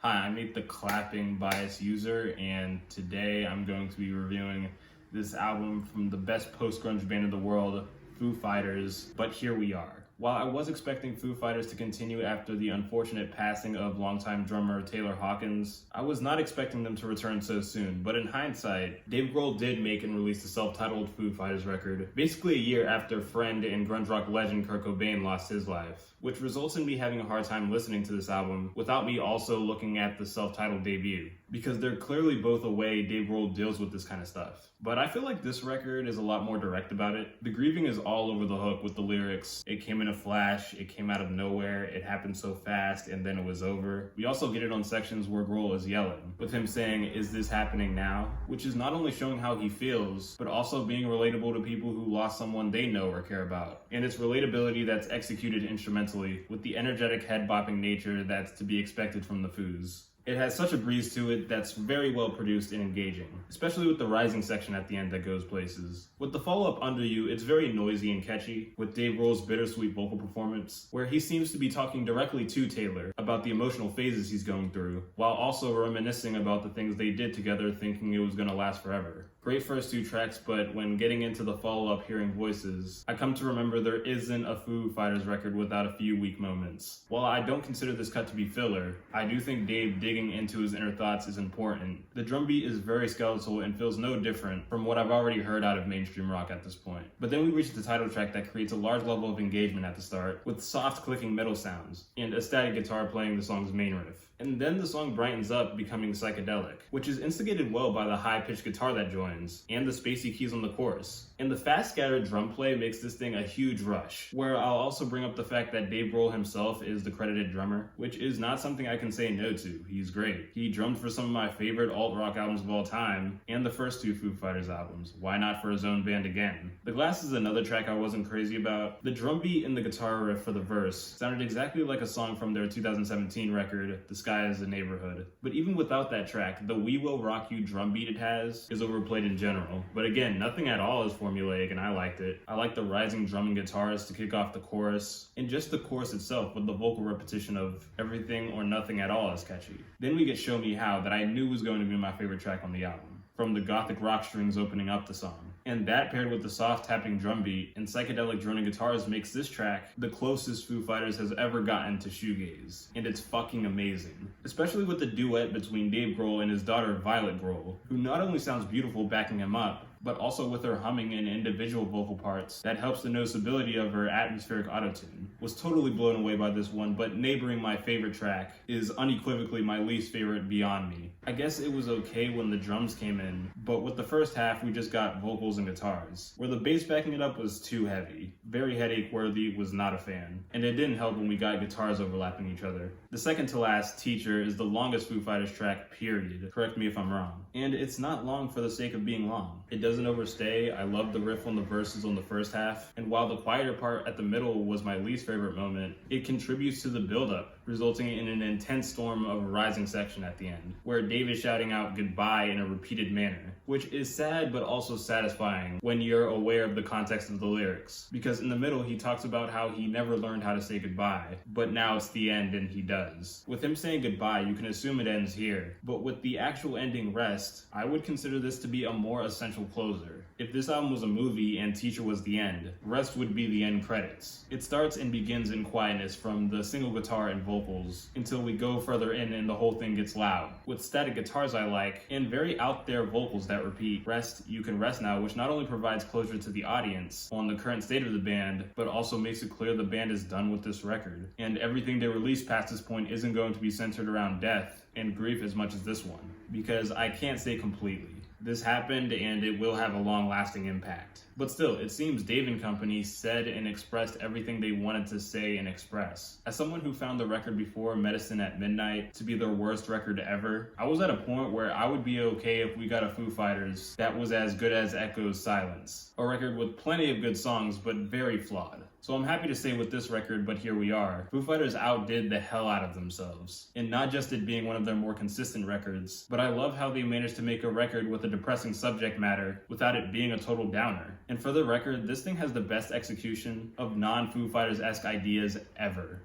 Hi, I'm Nate the Clapping Bias User, and today I'm going to be reviewing this album from the best post-grunge band in the world, Foo Fighters, but here we are. While I was expecting Foo Fighters to continue after the unfortunate passing of longtime drummer Taylor Hawkins, I was not expecting them to return so soon, but in hindsight, Dave Grohl did make and release the self-titled Foo Fighters record, basically a year after friend and grunge rock legend Kurt Cobain lost his life, which results in me having a hard time listening to this album without me also looking at the self-titled debut, because they're clearly both a way Dave Grohl deals with this kind of stuff. But I feel like this record is a lot more direct about it. The grieving is all over the hook with the lyrics. It came in a flash, it came out of nowhere, it happened so fast, and then it was over. We also get it on sections where Grohl is yelling, with him saying, "Is this happening now?" Which is not only showing how he feels, but also being relatable to people who lost someone they know or care about. And it's relatability that's executed instrumentally, with the energetic head-bopping nature that's to be expected from the Foos. It has such a breeze to it that's very well produced and engaging, especially with the rising section at the end that goes places. With the follow-up Under You, it's very noisy and catchy, with Dave Grohl's bittersweet vocal performance, where he seems to be talking directly to Taylor about the emotional phases he's going through, while also reminiscing about the things they did together, thinking it was going to last forever. Great first two tracks, but when getting into the follow-up hearing voices, I come to remember there isn't a Foo Fighters record without a few weak moments. While I don't consider this cut to be filler, I do think Dave digging into his inner thoughts is important. The drum beat is very skeletal and feels no different from what I've already heard out of mainstream rock at this point. But then we reach the title track that creates a large level of engagement at the start, with soft clicking metal sounds, and a static guitar playing the song's main riff. And then the song brightens up, becoming psychedelic, which is instigated well by the high-pitched guitar that joins, and the spacey keys on the chorus. And the fast scattered drum play makes this thing a huge rush, where I'll also bring up the fact that Dave Grohl himself is the credited drummer, which is not something I can say no to. He's great. He drummed for some of my favorite alt-rock albums of all time, and the first two Foo Fighters albums. Why not for his own band again? The Glass is another track I wasn't crazy about. The drum beat and the guitar riff for the verse sounded exactly like a song from their 2017 record, The Sky is the Neighborhood. But even without that track, the We Will Rock You drum beat it has is overplayed in general. But again, nothing at all is formulaic, and I liked it. I like the rising drum and guitars to kick off the chorus, and just the chorus itself with the vocal repetition of everything or nothing at all is catchy. Then we get Show Me How, that I knew was going to be my favorite track on the album, from the gothic rock strings opening up the song. And that paired with the soft tapping drum beat and psychedelic droning guitars makes this track the closest Foo Fighters has ever gotten to shoegaze. And it's fucking amazing. Especially with the duet between Dave Grohl and his daughter Violet Grohl, who not only sounds beautiful backing him up, but also with her humming and individual vocal parts that helps the noticeability of her atmospheric autotune. Was totally blown away by this one, but neighboring my favorite track is unequivocally my least favorite, Beyond Me. I guess it was okay when the drums came in, but with the first half we just got vocals and guitars, where the bass backing it up was too heavy. Very headache worthy, was not a fan. And it didn't help when we got guitars overlapping each other. The second to last, Teacher, is the longest Foo Fighters track, period. Correct me if I'm wrong. And it's not long for the sake of being long. It doesn't overstay. I love the riff on the verses on the first half, and while the quieter part at the middle was my least favorite moment, it contributes to the build-up, resulting in an intense storm of a rising section at the end, where Dave is shouting out goodbye in a repeated manner, which is sad but also satisfying when you're aware of the context of the lyrics, because in the middle he talks about how he never learned how to say goodbye, but now it's the end and he does. With him saying goodbye, you can assume it ends here, but with the actual ending Rest, I would consider this to be a more essential closer. If this album was a movie and Teacher was the end, Rest would be the end credits. It starts and begins in quietness from the single guitar and vocals until we go further in and the whole thing gets loud, with static guitars I like and very out there vocals that repeat Rest, You Can Rest Now, which not only provides closure to the audience on the current state of the band, but also makes it clear the band is done with this record, and everything they release past this point isn't going to be centered around death and grief as much as this one, because I can't say completely. This happened and it will have a long-lasting impact. But still, it seems Dave and company said and expressed everything they wanted to say and express. As someone who found the record before Medicine at Midnight to be their worst record ever, I was at a point where I would be okay if we got a Foo Fighters that was as good as Echo's Silence. A record with plenty of good songs, but very flawed. So I'm happy to say with this record, but here we are. Foo Fighters outdid the hell out of themselves. And not just it being one of their more consistent records, but I love how they managed to make a record with a depressing subject matter without it being a total downer. And for the record, this thing has the best execution of non-Foo Fighters-esque ideas ever.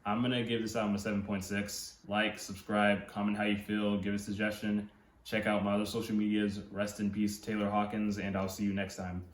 I'm gonna give this album a 7.6. Like, subscribe, comment how you feel, give a suggestion. Check out my other social medias. Rest in peace, Taylor Hawkins, and I'll see you next time.